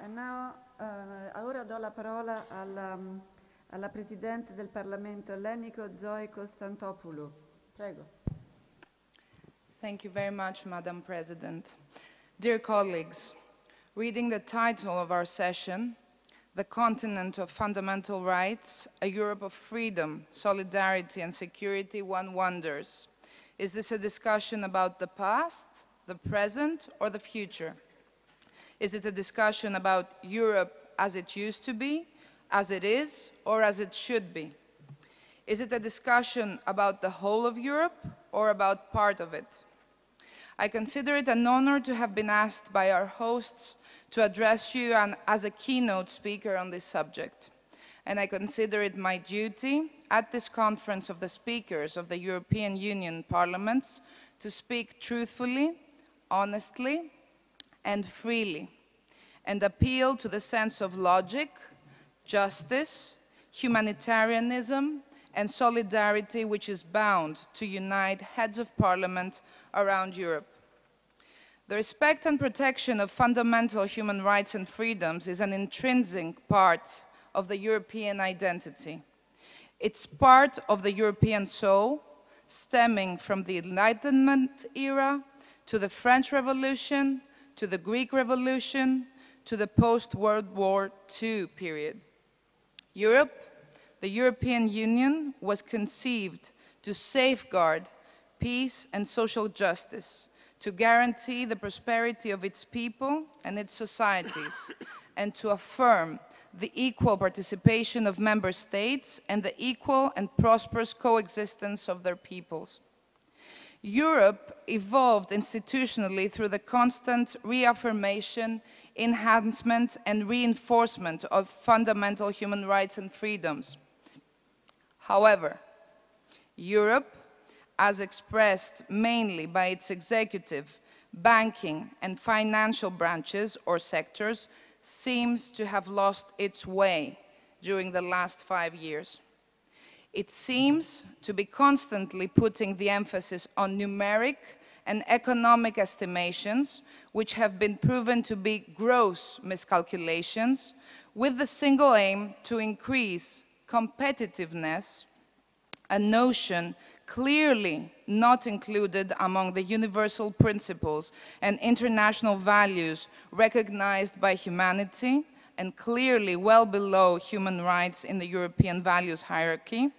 Ora do la parola alla Presidente del Parlamento ellenico, Zoe Kostantopoulos. Prego. Thank you very much, Madam President. Dear colleagues, reading the title of our session, The Continent of Fundamental Rights, a Europe of Freedom, Solidarity and Security, one wonders. Is this a discussion about the past, the present, or the future? Is it a discussion about Europe as it used to be, as it is, or as it should be? Is it a discussion about the whole of Europe, or about part of it? I consider it an honor to have been asked by our hosts to address you as a keynote speaker on this subject. And I consider it my duty at this conference of the speakers of the European Union parliaments to speak truthfully, honestly, and freely, and appeal to the sense of logic, justice, humanitarianism, and solidarity which is bound to unite heads of parliament around Europe. The respect and protection of fundamental human rights and freedoms is an intrinsic part of the European identity. It's part of the European soul, stemming from the Enlightenment era to the French Revolution, to the Greek Revolution, to the post-World War II period. Europe, the European Union, was conceived to safeguard peace and social justice, to guarantee the prosperity of its people and its societies, and to affirm the equal participation of member states and the equal and prosperous coexistence of their peoples. Europe evolved institutionally through the constant reaffirmation, enhancement, and reinforcement of fundamental human rights and freedoms. However, Europe, as expressed mainly by its executive, banking, and financial branches or sectors, seems to have lost its way during the last 5 years. It seems to be constantly putting the emphasis on numeric and economic estimations, which have been proven to be gross miscalculations, with the single aim to increase competitiveness, a notion clearly not included among the universal principles and international values recognized by humanity, and clearly well below human rights in the European values hierarchy,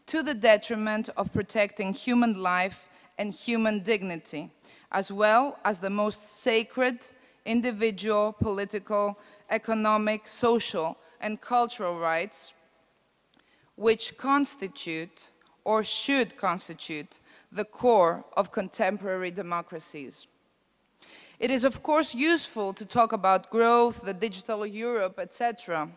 to the detriment of protecting human life and human dignity, as well as the most sacred individual, political, economic, social, and cultural rights, which constitute or should constitute the core of contemporary democracies. It is, of course, useful to talk about growth, the digital Europe, etc.,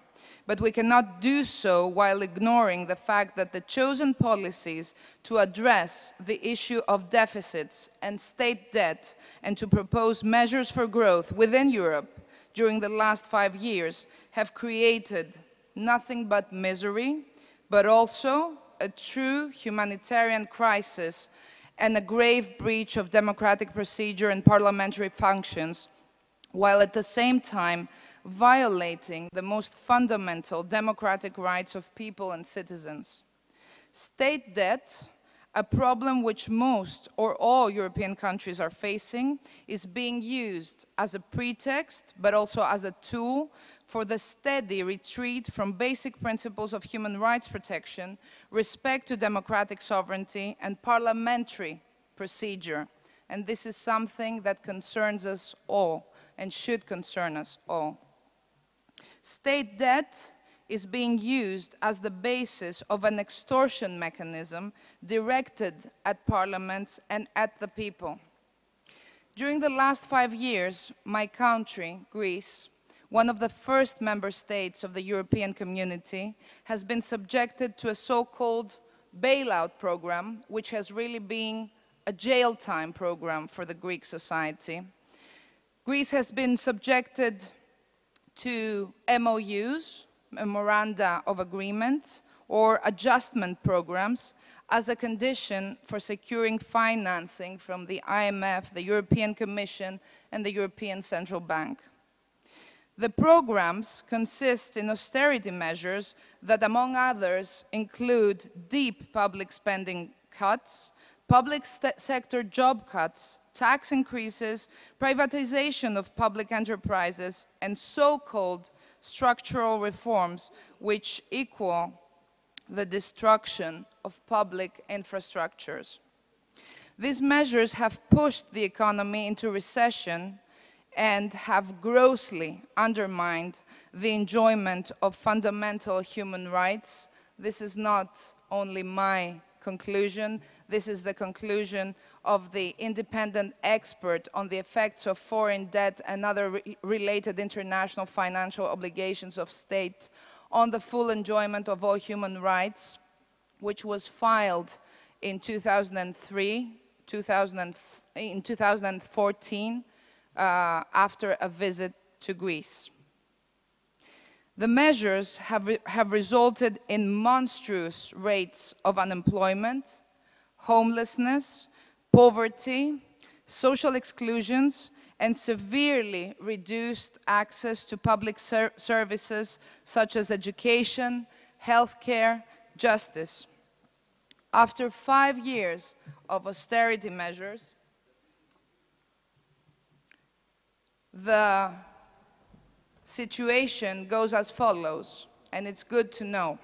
but we cannot do so while ignoring the fact that the chosen policies to address the issue of deficits and state debt and to propose measures for growth within Europe during the last 5 years have created nothing but misery, but also a true humanitarian crisis and a grave breach of democratic procedure and parliamentary functions, while at the same time violating the most fundamental democratic rights of people and citizens. State debt, a problem which most or all European countries are facing, is being used as a pretext, but also as a tool for the steady retreat from basic principles of human rights protection, respect to democratic sovereignty, and parliamentary procedure. And this is something that concerns us all and should concern us all. State debt is being used as the basis of an extortion mechanism directed at parliaments and at the people. During the last 5 years, my country, Greece, one of the first member states of the European Community, has been subjected to a so-called bailout program, which has really been a jail time program for the Greek society. Greece has been subjected to MOUs, memoranda of agreement, or adjustment programs as a condition for securing financing from the IMF, the European Commission, and the European Central Bank. The programs consist in austerity measures that, among others, include deep public spending cuts, public sector job cuts, tax increases, privatization of public enterprises, and so-called structural reforms which equal the destruction of public infrastructures. These measures have pushed the economy into recession and have grossly undermined the enjoyment of fundamental human rights. This is not only my conclusion, this is the conclusion of the independent expert on the effects of foreign debt and other related international financial obligations of state on the full enjoyment of all human rights, which was filed in 2003, in 2014, after a visit to Greece. The measures have resulted in monstrous rates of unemployment, homelessness, poverty, social exclusions, and severely reduced access to public services such as education, healthcare, justice. After 5 years of austerity measures, the situation goes as follows, and it's good to know.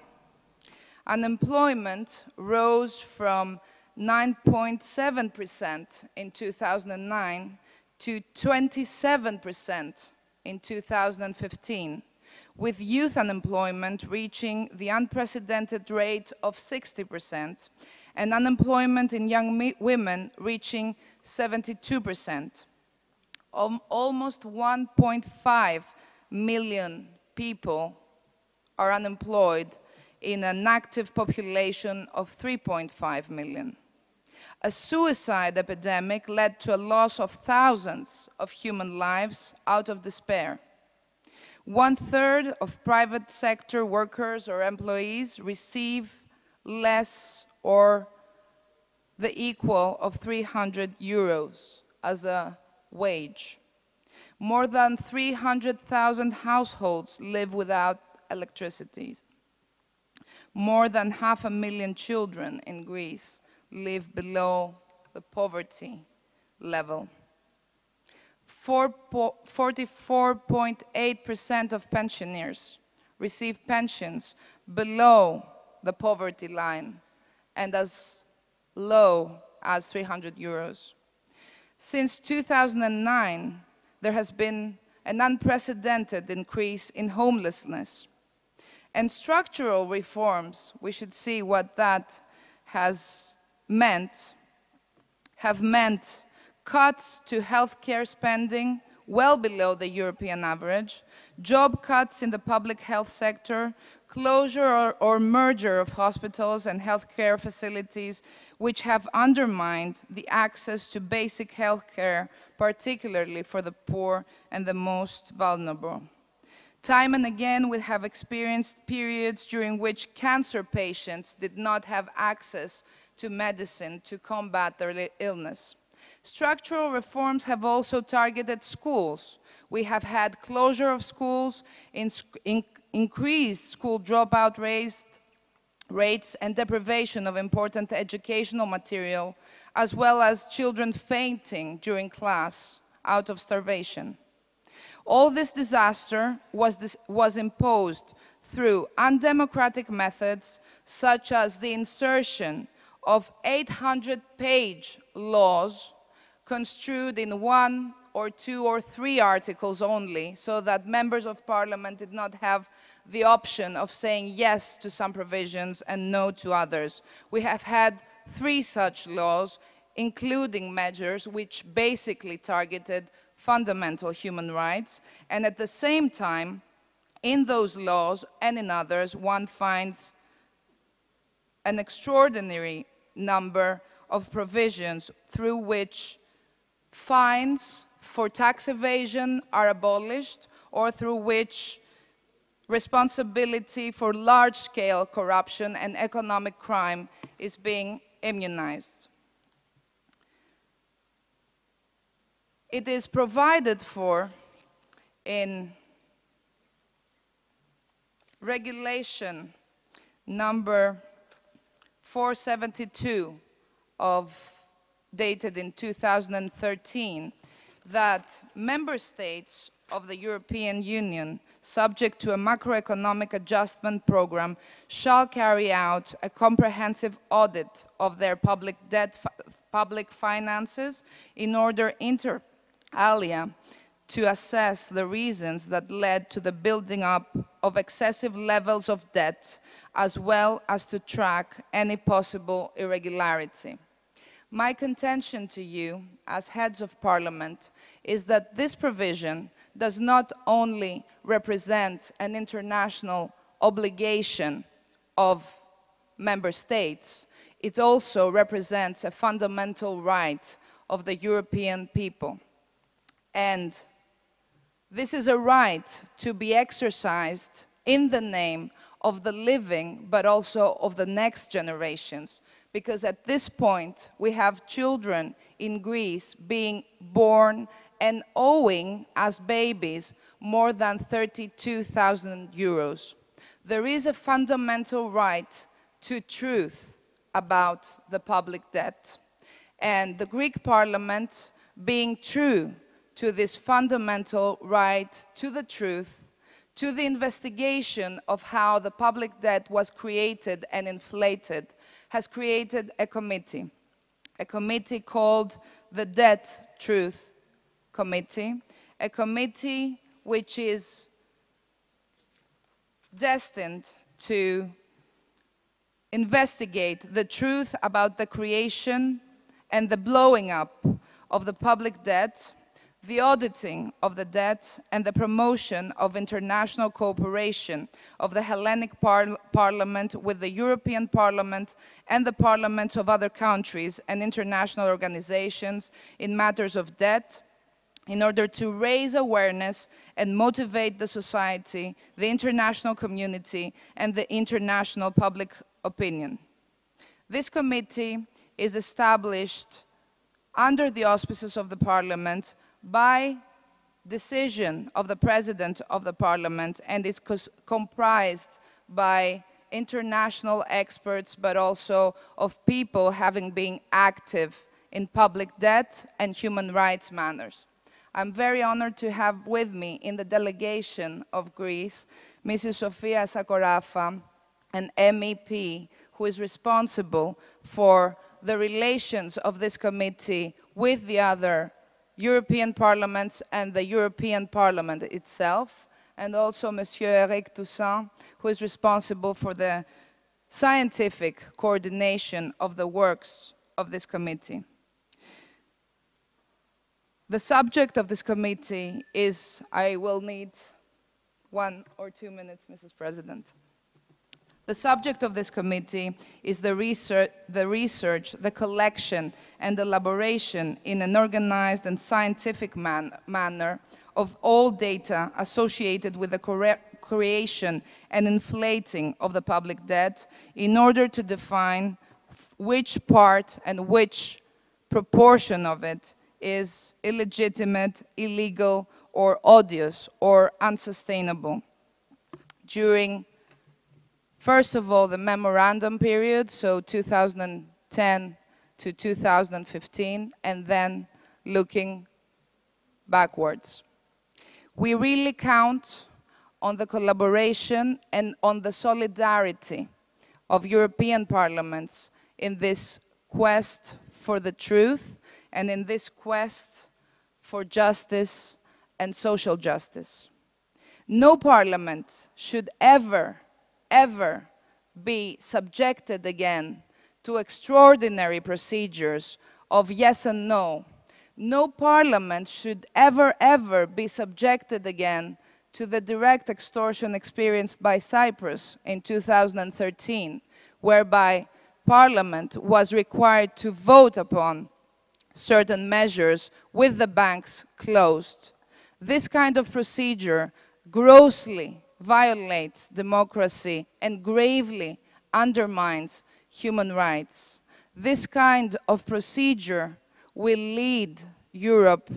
Unemployment rose from 9.7% in 2009 to 27% in 2015, with youth unemployment reaching the unprecedented rate of 60%, and unemployment in young women reaching 72%. Almost 1.5 million people are unemployed in an active population of 3.5 million. A suicide epidemic led to a loss of thousands of human lives out of despair. 1/3 of private sector workers or employees receive less or the equal of 300 euros as a wage. More than 300,000 households live without electricity. More than 500,000 children in Greece live below the poverty level. 44.8% of pensioners receive pensions below the poverty line and as low as 300 euros. Since 2009, there has been an unprecedented increase in homelessness. And structural reforms, we should see what that has meant, have meant cuts to healthcare spending well below the European average, job cuts in the public health sector, closure or merger of hospitals and healthcare facilities, which have undermined the access to basic healthcare, particularly for the poor and the most vulnerable. Time and again, we have experienced periods during which cancer patients did not have access to medicine to combat their illness. Structural reforms have also targeted schools. We have had closure of schools, increased school dropout rates, and deprivation of important educational material, as well as children fainting during class out of starvation. All this disaster was imposed through undemocratic methods, such as the insertion of 800-page laws construed in 1 or 2 or 3 articles only, so that members of parliament did not have the option of saying yes to some provisions and no to others. We have had 3 such laws, including measures which basically targeted fundamental human rights, and at the same time, in those laws and in others, one finds an extraordinary number of provisions through which fines for tax evasion are abolished, or through which responsibility for large-scale corruption and economic crime is being immunized. It is provided for in Regulation number 472 dated in 2013 that member states of the European Union, subject to a macroeconomic adjustment program, shall carry out a comprehensive audit of their public finances in order, inter alia, to assess the reasons that led to the building up of excessive levels of debt, as well as to track any possible irregularity. My contention to you, as heads of parliament, is that this provision does not only represent an international obligation of member states, it also represents a fundamental right of the European people. And this is a right to be exercised in the name of the living, but also of the next generations. Because at this point, we have children in Greece being born and owing, as babies, more than 32,000 euros. There is a fundamental right to truth about the public debt. And the Greek Parliament, being true to this fundamental right to the truth, to the investigation of how the public debt was created and inflated, has created a committee called the Debt Truth Committee, a committee which is destined to investigate the truth about the creation and the blowing up of the public debt, the auditing of the debt, and the promotion of international cooperation of the Hellenic Parliament with the European Parliament and the parliaments of other countries and international organizations in matters of debt, in order to raise awareness and motivate the society, the international community, and the international public opinion. This committee is established under the auspices of the Parliament by decision of the President of the Parliament, and is comprised by international experts, but also of people having been active in public debt and human rights matters. I'm very honored to have with me in the delegation of Greece, Mrs. Sofia Sakorafa, an MEP who is responsible for the relations of this committee with the other European parliaments and the European Parliament itself, and also Monsieur Eric Toussaint, who is responsible for the scientific coordination of the works of this committee. The subject of this committee is, I will need 1 or 2 minutes, Mrs. President. The subject of this committee is the research, the collection, and elaboration in an organized and scientific manner of all data associated with the creation and inflating of the public debt in order to define which part and which proportion of it is illegitimate, illegal, or odious, or unsustainable. During, first of all, the memorandum period, so 2010 to 2015, and then looking backwards. We really count on the collaboration and on the solidarity of European parliaments in this quest for the truth and in this quest for justice and social justice. No parliament should ever be subjected again to extraordinary procedures of yes and no. No parliament should ever be subjected again to the direct extortion experienced by Cyprus in 2013, whereby Parliament was required to vote upon certain measures with the banks closed. This kind of procedure grossly violates democracy and gravely undermines human rights. This kind of procedure will lead Europe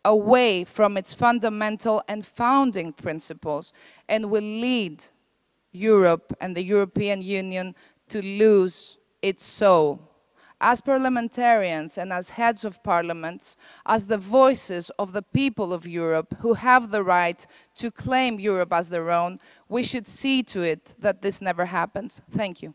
away from its fundamental and founding principles and will lead Europe and the European Union to lose its soul. As parliamentarians and as heads of parliaments, as the voices of the people of Europe who have the right to claim Europe as their own, we should see to it that this never happens. Thank you.